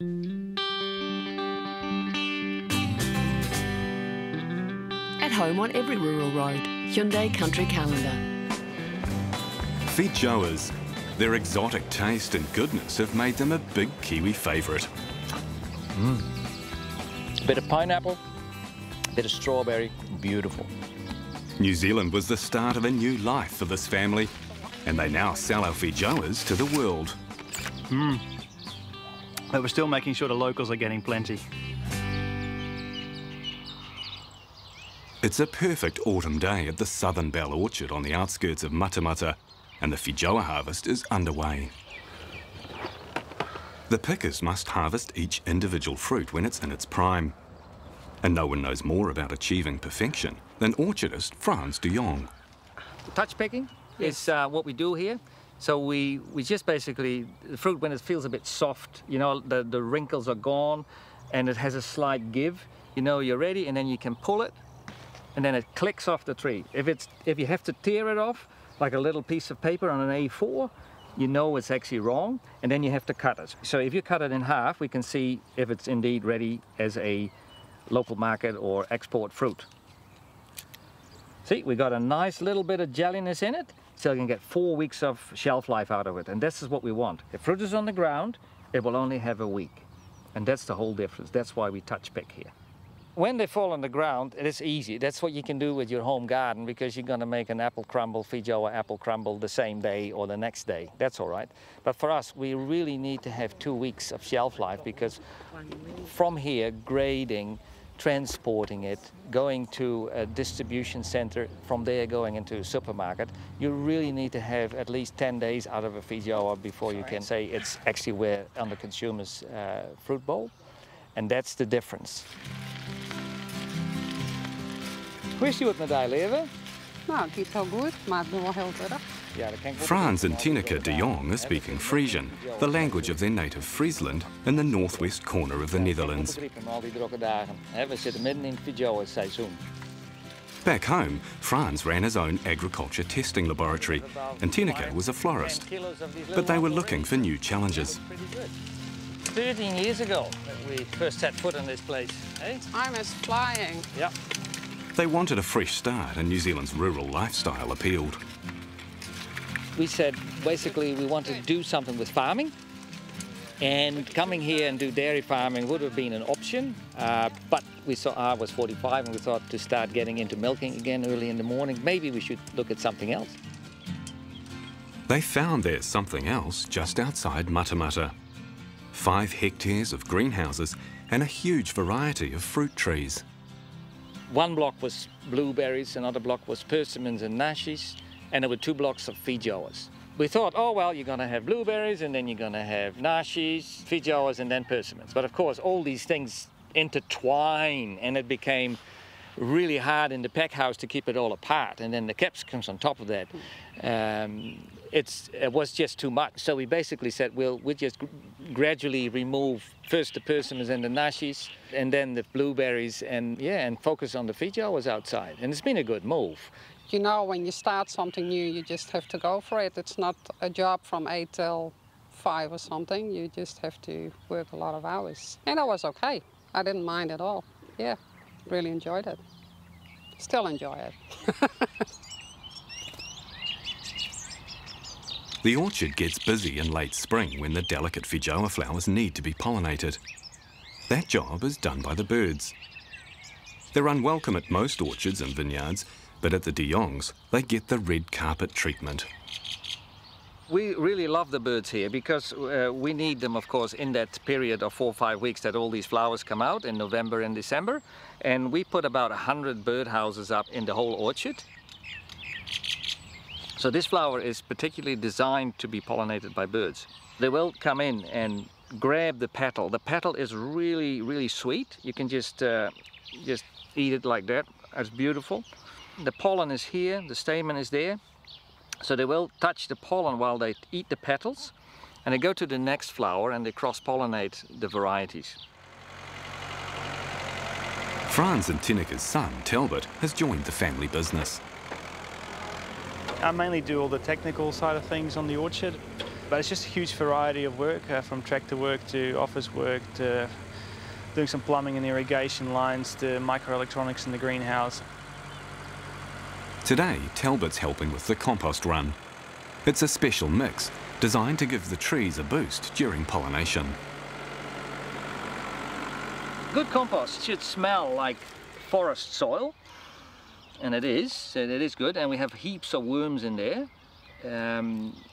At home on every rural road, Hyundai Country Calendar. Feijoas. Their exotic taste and goodness have made them a big Kiwi favourite. Bit of pineapple, bit of strawberry, beautiful. New Zealand was the start of a new life for this family, and they now sell our feijoas to the world. But we're still making sure the locals are getting plenty. It's a perfect autumn day at the Southern Bell Orchard on the outskirts of Matamata, and the feijoa harvest is underway. The pickers must harvest each individual fruit when it's in its prime. And no one knows more about achieving perfection than orchardist Frans de Jong. Touch picking is what we do here. So we just basically, the fruit when it feels a bit soft, you know, the wrinkles are gone and it has a slight give, you know you're ready, and then you can pull it and then it clicks off the tree. If you have to tear it off, like a little piece of paper on an A4, you know it's actually wrong, and then you have to cut it. So if you cut it in half, we can see if it's indeed ready as a local market or export fruit. See, we got a nice little bit of jelliness in it, so you can get 4 weeks of shelf life out of it, and this is what we want. If fruit is on the ground, it will only have a week, and that's the whole difference. That's why we touch pick here. When they fall on the ground, it is easy. That's what you can do with your home garden, because you're going to make an apple crumble, feijoa apple crumble the same day or the next day. That's all right. But for us, we really need to have 2 weeks of shelf life, because from here, grading, transporting it, going to a distribution center, from there going into a supermarket, you really need to have at least 10 days out of a feijoa before you can say it's actually where on the consumer's fruit bowl. And that's the difference. Hoe is die met mij leven? Nou, het gaat heel goed, maar het doet wel heel terug. Frans and Tineke de Jong are speaking Frisian, the language of their native Friesland in the northwest corner of the Netherlands. We zitten midden in het feijoa-seizoen. Back home, Frans ran his own agriculture testing laboratory, and Tineke was a florist. But they were looking for new challenges. 13 years ago we first set foot in this place. Eh? Time is flying. Yeah. They wanted a fresh start, and New Zealand's rural lifestyle appealed. We said basically we wanted to do something with farming, and coming here and do dairy farming would have been an option, but we saw I was 45 and we thought to start getting into milking again early in the morning, maybe we should look at something else. They found their something else just outside Matamata. 5 hectares of greenhouses and a huge variety of fruit trees. One block was blueberries, another block was persimmons and nashies, and there were 2 blocks of feijoas. We thought, oh well, you're going to have blueberries, and then you're going to have nashies, feijoas, and then persimmons. But of course, all these things intertwine, and it became really hard in the pack house to keep it all apart. And then the capsicums on top of that. It was just too much. So we basically said, we'll just gradually remove first the persimmons and the nashies, and then the blueberries, and focus on the feijoas outside. And it's been a good move. You know, when you start something new, you just have to go for it. It's not a job from 8 till 5 or something. You just have to work a lot of hours. And that was okay. I didn't mind at all. Yeah, really enjoyed it. Still enjoy it. The orchard gets busy in late spring when the delicate feijoa flowers need to be pollinated. That job is done by the birds. They're unwelcome at most orchards and vineyards, but at the de Jongs, they get the red carpet treatment. We really love the birds here because we need them, of course, in that period of 4 or 5 weeks that all these flowers come out in November and December. And we put about 100 birdhouses up in the whole orchard. So this flower is particularly designed to be pollinated by birds. They will come in and grab the petal. The petal is really, really sweet. You can just eat it like that. It's beautiful. The pollen is here, the stamen is there. So they will touch the pollen while they eat the petals, and they go to the next flower and they cross-pollinate the varieties. Frans and Tineke's son, Talbot, has joined the family business. I mainly do all the technical side of things on the orchard. But it's just a huge variety of work, from tractor work to office work to doing some plumbing and irrigation lines to microelectronics in the greenhouse. Today, Talbot's helping with the compost run. It's a special mix designed to give the trees a boost during pollination. Good compost should smell like forest soil, and it is good, and we have heaps of worms in there,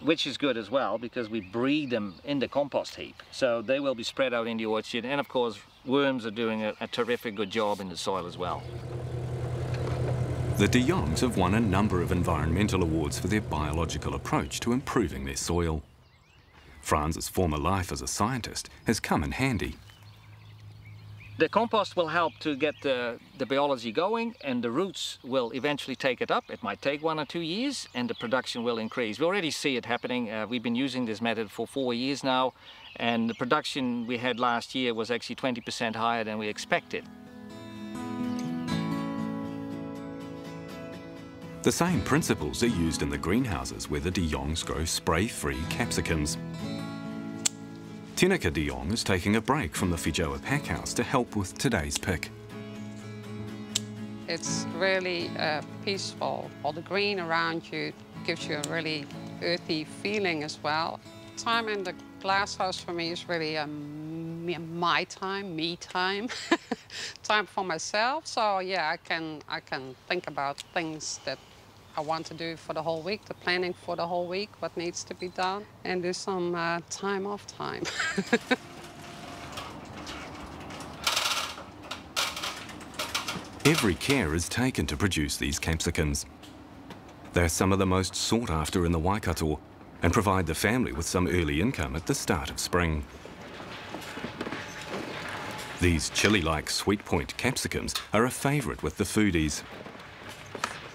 which is good as well because we breed them in the compost heap, so they will be spread out in the orchard, and of course worms are doing a terrific good job in the soil as well. The de Jongs have won a number of environmental awards for their biological approach to improving their soil. Franz's former life as a scientist has come in handy. The compost will help to get the biology going, and the roots will eventually take it up. It might take 1 or 2 years, and the production will increase. We already see it happening. We've been using this method for 4 years now, and the production we had last year was actually 20% higher than we expected. The same principles are used in the greenhouses where the de Jongs grow spray-free capsicums. Tineke de Jong is taking a break from the Fijoa packhouse to help with today's pick. It's really peaceful. All the green around you gives you a really earthy feeling as well. Time in the glasshouse for me is really my time, me time, time for myself. So yeah, I can think about things that I want to do for the whole week, the planning for the whole week, what needs to be done, and do some time off time. Every care is taken to produce these capsicums. They're some of the most sought after in the Waikato and provide the family with some early income at the start of spring. These chili-like Sweet Point capsicums are a favourite with the foodies.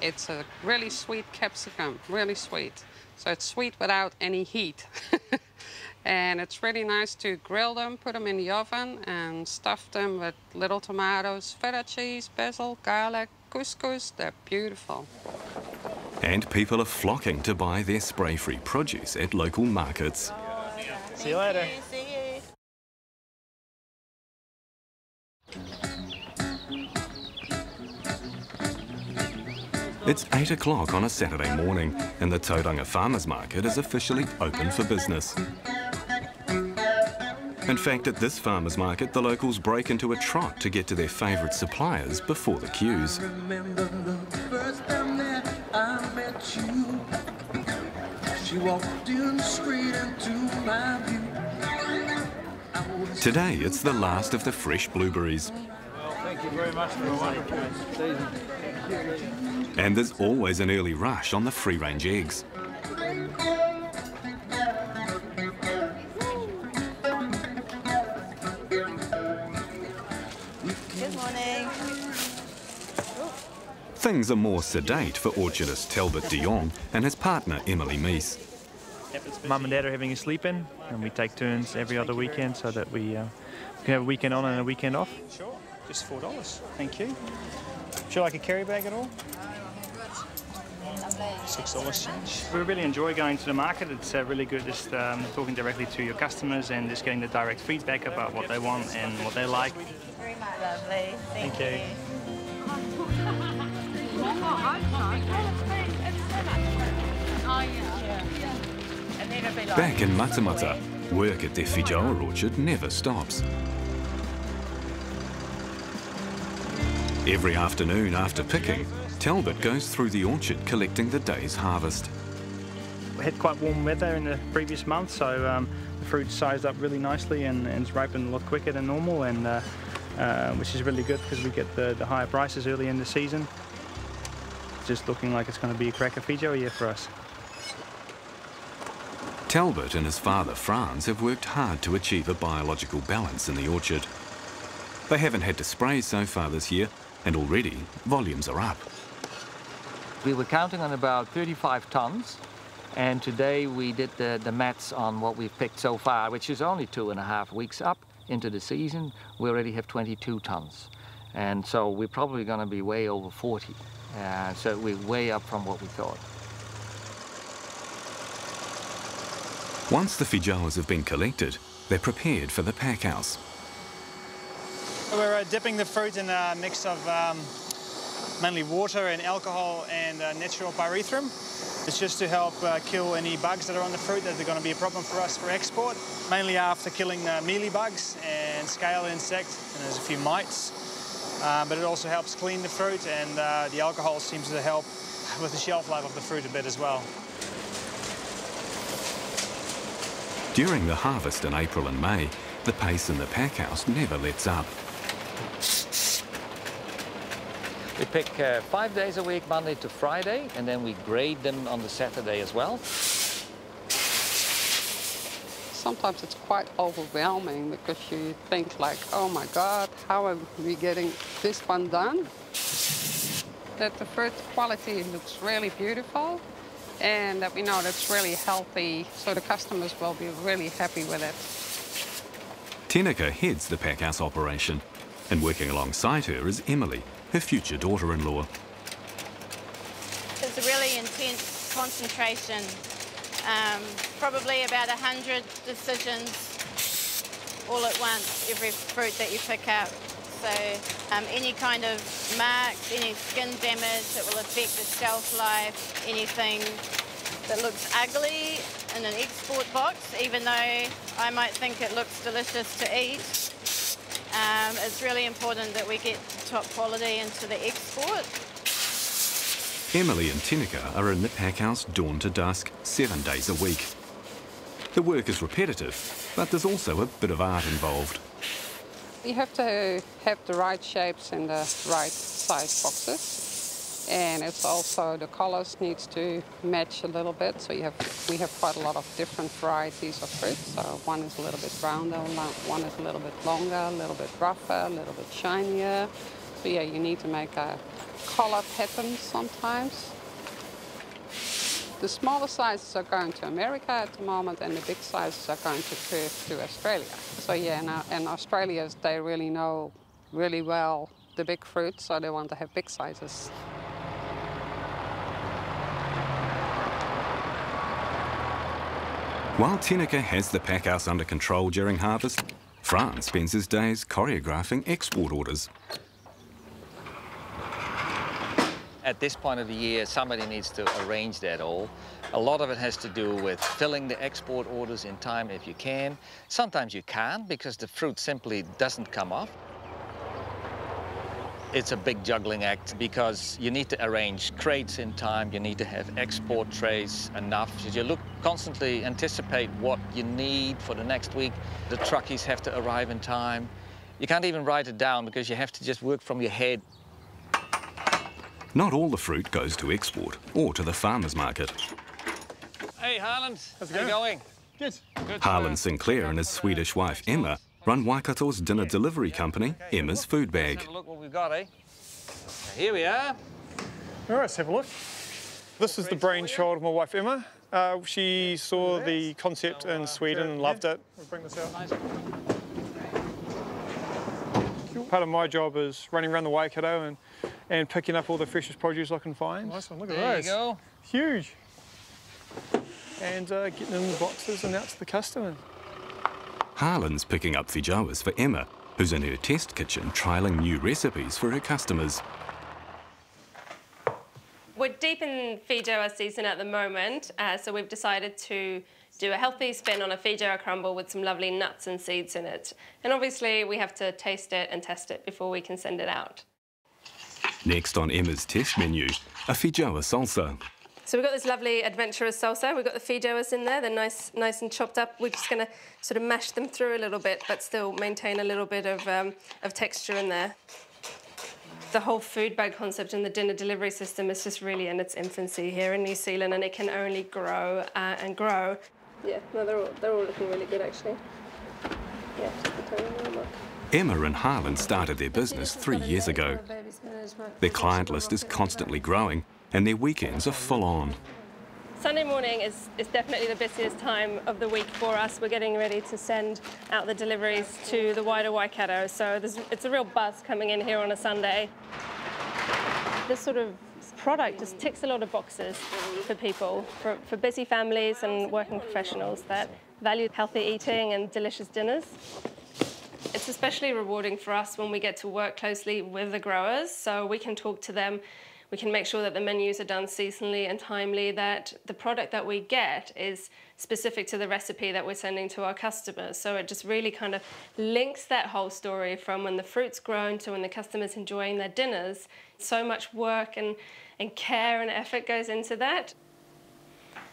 It's a really sweet capsicum, really sweet. So it's sweet without any heat. And it's really nice to grill them, put them in the oven and stuff them with little tomatoes, feta cheese, basil, garlic, couscous. They're beautiful. And people are flocking to buy their spray-free produce at local markets. See you later. It's 8 o'clock on a Saturday morning and the Tauranga Farmers Market is officially open for business. In fact, at this farmers market, the locals break into a trot to get to their favourite suppliers before the queues. Today, it's the last of the fresh blueberries. Well, thank you very much for a wonderful season. And there's always an early rush on the free-range eggs. Good morning. Things are more sedate for orchardist Talbot de Jong and his partner Emily Meese. Mum and Dad are having a sleep-in, and we take turns every other weekend so that we can have a weekend on and a weekend off. Sure, just $4. Thank you. Would you like a carry bag at all? $6 change. We really enjoy going to the market. It's really good just talking directly to your customers and just getting the direct feedback about what they want and what they like. Thank you very much. Lovely. Thank you. Back in Matamata, work at their Fijoa orchard never stops. Every afternoon after picking, Talbot goes through the orchard collecting the day's harvest. We had quite warm weather in the previous month, so the fruit sized up really nicely and it's ripened a lot quicker than normal, and which is really good because we get the higher prices early in the season. It's just looking like it's going to be a cracker Fijoa year for us. Talbot and his father Franz have worked hard to achieve a biological balance in the orchard. They haven't had to spray so far this year, and already volumes are up. We were counting on about 35 tons, and today we did the maths on what we've picked so far, which is only 2.5 weeks up into the season. We already have 22 tons, and so we're probably going to be way over 40. So we're way up from what we thought. Once the feijoas have been collected, they're prepared for the pack house. We're dipping the fruit in a mix of mainly water and alcohol and natural pyrethrum. It's just to help kill any bugs that are on the fruit that are going to be a problem for us for export, mainly after killing mealybugs and scale insects, and there's a few mites. But it also helps clean the fruit, and the alcohol seems to help with the shelf life of the fruit a bit as well. During the harvest in April and May, the pace in the pack house never lets up. We pick 5 days a week, Monday to Friday, and then we grade them on the Saturday as well. Sometimes it's quite overwhelming because you think like, oh my God, how are we getting this one done? That the fruit quality looks really beautiful and that we know that's really healthy, so the customers will be really happy with it. Tineke heads the pack house operation, and working alongside her is Emily, her future daughter-in-law. It's a really intense concentration. Probably about 100 decisions all at once, every fruit that you pick up. So any kind of marks, any skin damage that will affect the shelf life, anything that looks ugly in an export box, even though I might think it looks delicious to eat, it's really important that we get top quality into the export. Emily and Tineke are in the pack house dawn to dusk, 7 days a week. The work is repetitive, but there's also a bit of art involved. You have to have the right shapes and the right size boxes, and it's also the colors needs to match a little bit. So we have quite a lot of different varieties of fruit. So one is a little bit rounder, one is a little bit longer, a little bit rougher, a little bit shinier. So yeah, you need to make a color pattern sometimes. The smaller sizes are going to America at the moment, and the big sizes are going to Perth to Australia. So yeah, and Australians, they really know really well the big fruit, so they want to have big sizes. While Tineke has the pack house under control during harvest, Frans spends his days choreographing export orders. At this point of the year, somebody needs to arrange that all. A lot of it has to do with filling the export orders in time if you can. Sometimes you can't because the fruit simply doesn't come off. It's a big juggling act because you need to arrange crates in time, you need to have export trays enough. You constantly anticipate what you need for the next week. The truckies have to arrive in time. You can't even write it down because you have to just work from your head. Not all the fruit goes to export or to the farmer's market. Hey, Harland. How's it going? Good. Harlan Sinclair and his Swedish wife, Emma, run Waikato's dinner delivery company, Emma's Food Bag. Let's have a look what we've got, eh? Here we are. All right, let's have a look. This is the brainchild of my wife, Emma. She saw the concept in Sweden and loved it. We'll bring this out. Part of my job is running around the Waikato and picking up all the freshest produce I can find. Nice one, look at There those. you go. Huge. And getting in the boxes and out to the customer. Harlan's picking up feijoas for Emma, who's in her test kitchen trialling new recipes for her customers. We're deep in feijoa season at the moment, so we've decided to do a healthy spin on a feijoa crumble with some lovely nuts and seeds in it. And obviously we have to taste it and test it before we can send it out. Next on Emma's test menu, a feijoa salsa. So we've got this lovely adventurous salsa. We've got the feijoas in there. They're nice and chopped up. We're just going to sort of mash them through a little bit, but still maintain a little bit of texture in there. The whole food bag concept and the dinner delivery system is just really in its infancy here in New Zealand, and it can only grow and grow. Yeah, no, they're all looking really good actually. Yeah, Emma and Harlan started their business 3 years ago. Their client list is constantly growing, and their weekends are full on. Sunday morning is definitely the busiest time of the week for us. We're getting ready to send out the deliveries to the wider Waikato, so it's a real buzz coming in here on a Sunday. This sort of product just ticks a lot of boxes for people, for busy families and working professionals that value healthy eating and delicious dinners. It's especially rewarding for us when we get to work closely with the growers, so we can talk to them, we can make sure that the menus are done seasonally and timely, that the product that we get is specific to the recipe that we're sending to our customers. So it just really kind of links that whole story from when the fruit's grown to when the customer's enjoying their dinners. So much work and care and effort goes into that.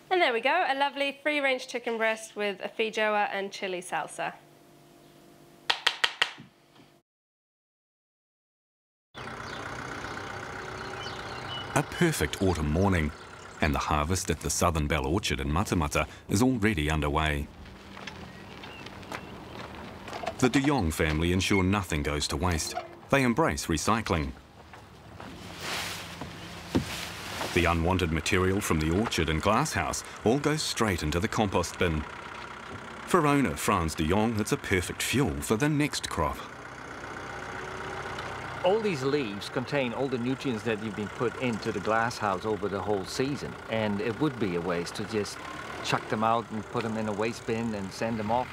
And there we go, a lovely free-range chicken breast with a feijoa and chili salsa. A perfect autumn morning, and the harvest at the Southern Belle Orchard in Matamata is already underway. The de Jong family ensure nothing goes to waste. They embrace recycling. The unwanted material from the orchard and glasshouse all goes straight into the compost bin. For owner Frans de Jong, it's a perfect fuel for the next crop. All these leaves contain all the nutrients that you've been put into the glasshouse over the whole season, and it would be a waste to just chuck them out and put them in a waste bin and send them off.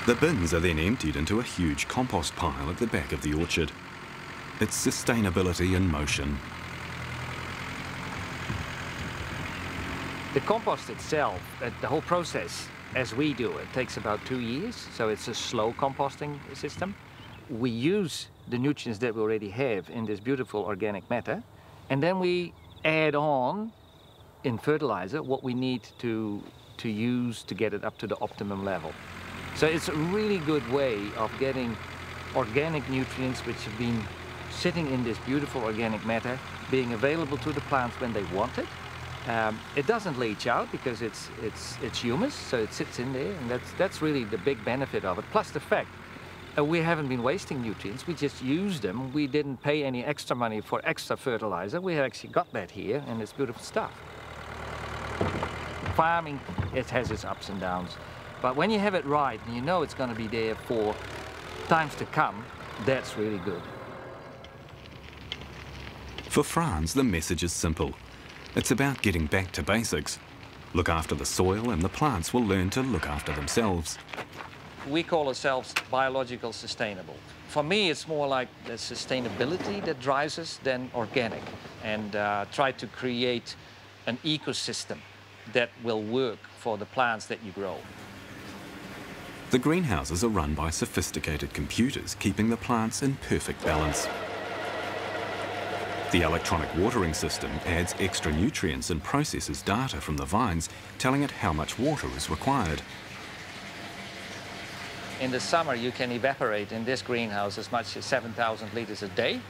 The bins are then emptied into a huge compost pile at the back of the orchard. It's sustainability in motion. The compost itself, the whole process, as we do it, takes about 2 years, so it's a slow composting system. We use the nutrients that we already have in this beautiful organic matter, and then we add on in fertilizer what we need to use to get it up to the optimum level. So it's a really good way of getting organic nutrients which have been sitting in this beautiful organic matter, being available to the plants when they want it. It doesn't leach out because it's humus, so it sits in there, and that's really the big benefit of it. Plus the fact we haven't been wasting nutrients, we just use them. We didn't pay any extra money for extra fertilizer. We actually got that here, and it's beautiful stuff. Farming, it has its ups and downs, but when you have it right and you know it's going to be there for times to come, that's really good. For Frans, the message is simple. It's about getting back to basics. Look after the soil and the plants will learn to look after themselves. We call ourselves biological sustainable. For me, it's more like the sustainability that drives us than organic, and try to create an ecosystem that will work for the plants that you grow. The greenhouses are run by sophisticated computers, keeping the plants in perfect balance. The electronic watering system adds extra nutrients and processes data from the vines, telling it how much water is required. In the summer, you can evaporate in this greenhouse as much as 7,000 litres a day.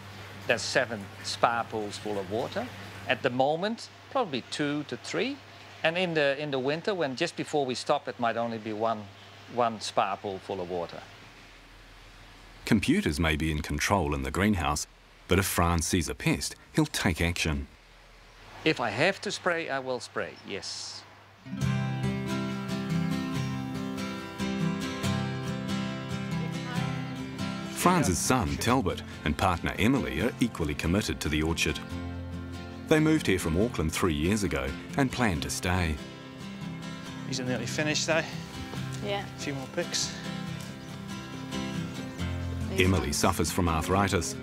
That's 7 spa pools full of water. At the moment, probably 2 to 3. And in the winter, when just before we stop, it might only be one spa pool full of water. Computers may be in control in the greenhouse, but if Frans sees a pest, he'll take action. If I have to spray, I will spray, yes. Frans's son, Talbot, and partner Emily are equally committed to the orchard. They moved here from Auckland 3 years ago and plan to stay. These are nearly finished though. Yeah. A few more picks. Emily suffers from arthritis,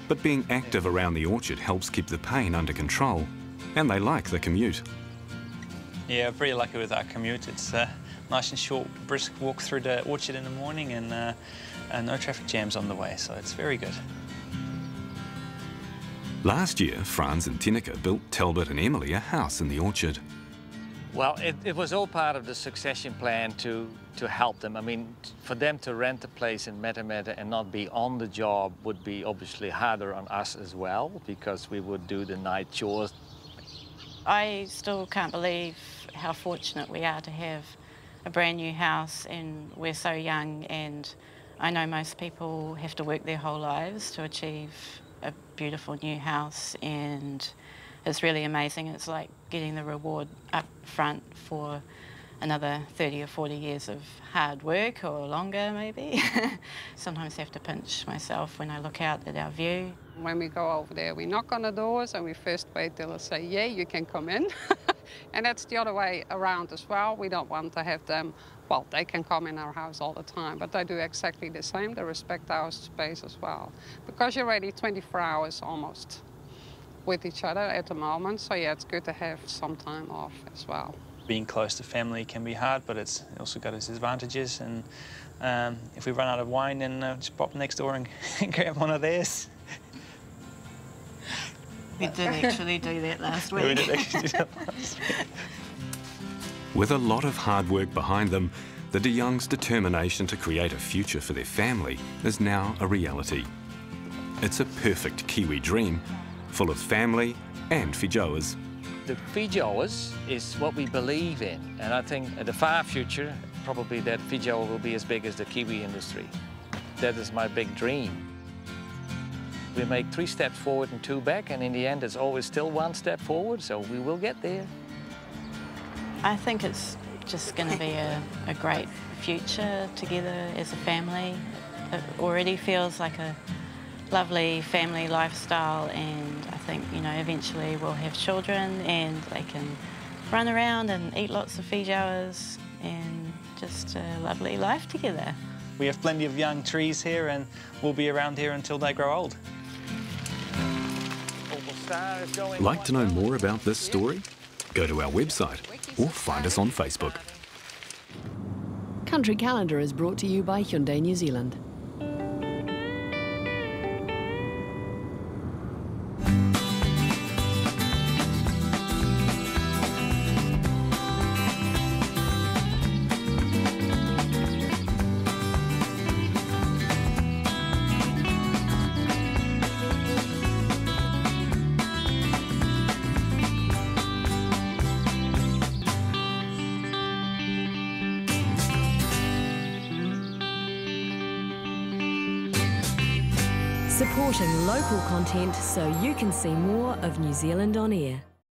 but being active around the orchard helps keep the pain under control, and they like the commute. Yeah, pretty lucky with our commute. It's a nice and short, brisk walk through the orchard in the morning, and no traffic jams on the way, so it's very good. Last year, Frans and Tineke built Talbot and Emily a house in the orchard. Well, it was all part of the succession plan to help them. I mean, for them to rent a place in Matamata and not be on the job would be obviously harder on us as well, because we would do the night chores. I still can't believe how fortunate we are to have a brand new house, and we're so young, and I know most people have to work their whole lives to achieve a beautiful new house, and it's really amazing. It's like getting the reward up front for another 30 or 40 years of hard work, or longer maybe. Sometimes I have to pinch myself when I look out at our view. When we go over there, we knock on the doors and we first wait till they say, yeah, you can come in. And that's the other way around as well. We don't want to have them, well, they can come in our house all the time, but they do exactly the same. They respect our space as well. Because you're already 24 hours almost with each other at the moment, so yeah, it's good to have some time off as well. Being close to family can be hard, but it's also got its advantages, and if we run out of wine, then just pop next door and grab one of theirs. We did actually do that last week. We did actually do that last week. With a lot of hard work behind them, the de Young's determination to create a future for their family is now a reality. It's a perfect Kiwi dream, full of family and fijoas. The fijoas is what we believe in, and I think in the far future, probably that fijoa will be as big as the Kiwi industry. That is my big dream. We make 3 steps forward and 2 back, and in the end, it's always still 1 step forward, so we will get there. I think it's just going to be a great future together as a family. It already feels like a lovely family lifestyle, and I think, you know, eventually we'll have children and they can run around and eat lots of fijoas, and just a lovely life together. We have plenty of young trees here, and we'll be around here until they grow old. Like to know more about this story? Go to our website or find us on Facebook. Country Calendar is brought to you by Hyundai New Zealand. Supporting local content so you can see more of New Zealand on air.